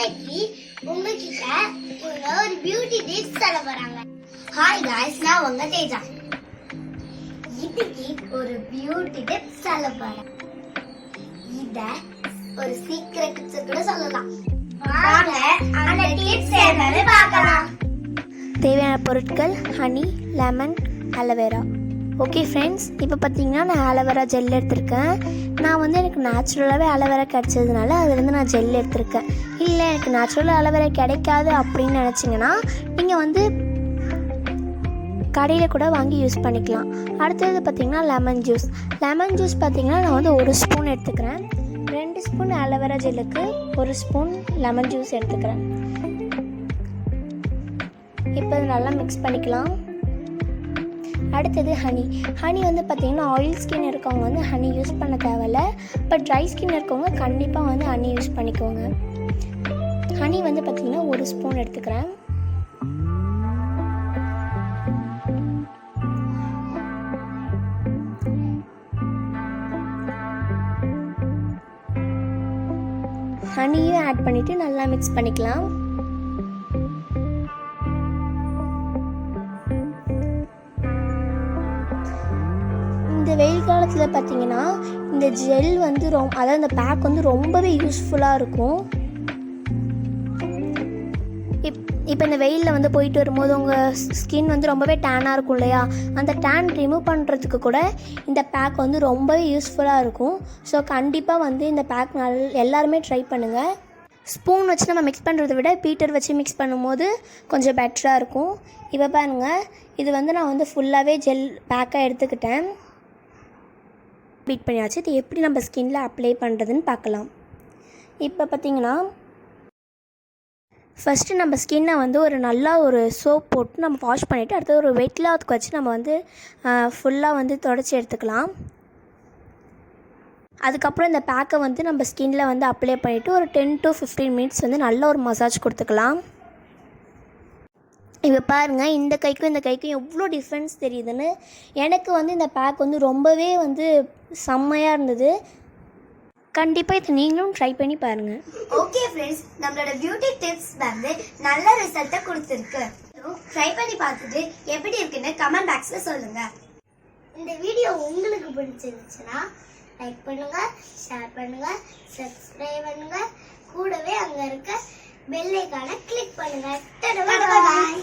இன்னைக்கு உங்ககிட்ட ஒரு பியூட்டி டிப்ஸ் சொல்ல போறாங்க. ஹாய் गाइस, நான் உங்க தேஜா. இன்னைக்கு ஒரு பியூட்டி டிப்ஸ் சொல்ல போறேன். இத ஒரு சீக்ரெட் டிப்ஸ் கூட சொல்லலாம். வாங்க அந்த டிப்ஸ் என்னன்னு பார்க்கலாம். தேவையான பொருட்கள் honey, lemon, aloe vera. Okay friends, இப்போ பார்த்தீங்கன்னா நான் ஆலோவேரா ஜெல் எடுத்திருக்கேன். நான் வந்து எனக்கு நேச்சுரலாகவே அலோவேரா கிடச்சதுனால அதுலேருந்து நான் ஜெல் எடுத்திருக்கேன். இல்லை எனக்கு நேச்சுரலாக அலோவேரா கிடைக்காது அப்படின்னு நினச்சிங்கன்னா நீங்கள் வந்து கடையில் கூட வாங்கி யூஸ் பண்ணிக்கலாம். அடுத்தது பார்த்திங்கன்னா லெமன் ஜூஸ். லெமன் ஜூஸ் பார்த்திங்கன்னா நான் வந்து 1 ஸ்பூன் எடுத்துக்கிறேன். 2 ஸ்பூன் அலோவேரா ஜெல்லுக்கு 1 ஸ்பூன் லெமன் ஜூஸ் எடுத்துக்கிறேன். இப்போ நல்லா மிக்ஸ் பண்ணிக்கலாம். அடுத்தது ஹனி வந்து பார்த்திங்கன்னா ஆயில் ஸ்கின் இருக்கவங்க வந்து ஹனி யூஸ் பண்ண தேவையில்ல. பட் ட்ரை ஸ்கின் இருக்கவங்க கண்டிப்பாக வந்து ஹனி யூஸ் பண்ணிக்கோங்க. ஹனி வந்து பார்த்திங்கன்னா 1 ஸ்பூன் எடுத்துக்கிறேன். ஹனியும் ஆட் பண்ணிவிட்டு நல்லா மிக்ஸ் பண்ணிக்கலாம். இந்த வெயில் காலத்தில் பார்த்திங்கன்னா இந்த ஜெல் வந்து அதாவது இந்த பேக் வந்து ரொம்பவே யூஸ்ஃபுல்லாக இருக்கும். இப்போ இந்த வெயிலில் வந்து போயிட்டு வரும்போது உங்கள் ஸ்கின் வந்து ரொம்பவே டேனாக இருக்கும் இல்லையா, அந்த டேன் ரிமூவ் பண்ணுறதுக்கு கூட இந்த பேக் வந்து ரொம்பவே யூஸ்ஃபுல்லாக இருக்கும். ஸோ கண்டிப்பாக வந்து இந்த பேக் எல்லாருமே ட்ரை பண்ணுங்கள். ஸ்பூன் வச்சு நம்ம மிக்ஸ் பண்ணுறதை விட பீட்டர் வச்சு மிக்ஸ் பண்ணும்போது கொஞ்சம் பெட்டராக இருக்கும். இப்போ பாருங்கள், இது வந்து நான் வந்து ஃபுல்லாகவே ஜெல் பேக்காக எடுத்துக்கிட்டேன். பீட் பண்ணியாச்சு. இது எப்படி நம்ம ஸ்கின்ல அப்ளை பண்ணுறதுன்னு பார்க்கலாம். இப்போ பார்த்திங்கன்னா ஃபஸ்ட்டு நம்ம ஸ்கின்னை வந்து ஒரு சோப் போட்டு நம்ம வாஷ் பண்ணிவிட்டு அடுத்தது ஒரு வெட் கிளாத்துக்கு வச்சு நம்ம வந்து ஃபுல்லாக வந்து தொடச்சி எடுத்துக்கலாம். அதுக்கப்புறம் இந்த பேக்கை வந்து நம்ம ஸ்கின்ல வந்து அப்ளை பண்ணிவிட்டு ஒரு 10 to 15 மினிட்ஸ் வந்து நல்ல ஒரு மசாஜ் கொடுத்துக்கலாம். இப்போ பாருங்கள், இந்த கைக்கும் எவ்வளோ டிஃப்ரென்ஸ் தெரியுதுன்னு. எனக்கு வந்து இந்த பேக் வந்து ரொம்பவே வந்து செம்மையாக இருந்தது. கண்டிப்பாக இதை நீங்களும் ட்ரை பண்ணி பாருங்கள். ஓகே ஃப்ரெண்ட்ஸ், நம்மளோட பியூட்டி டிப்ஸ் வந்து நல்ல ரிசல்ட்டை கொடுத்துருக்கு. ட்ரை பண்ணி பார்த்துட்டு எப்படி இருக்குன்னு கமெண்ட் பாக்ஸில் சொல்லுங்கள். இந்த வீடியோ உங்களுக்கு பிடிச்சிருந்துச்சுன்னா லைக் பண்ணுங்க, ஷேர் பண்ணுங்க, சப்ஸ்கிரைப் பண்ணுங்க. கூடவே அங்கே இருக்க பெல் ஐகானை கிளிக் பண்ணுங்க. பாய்.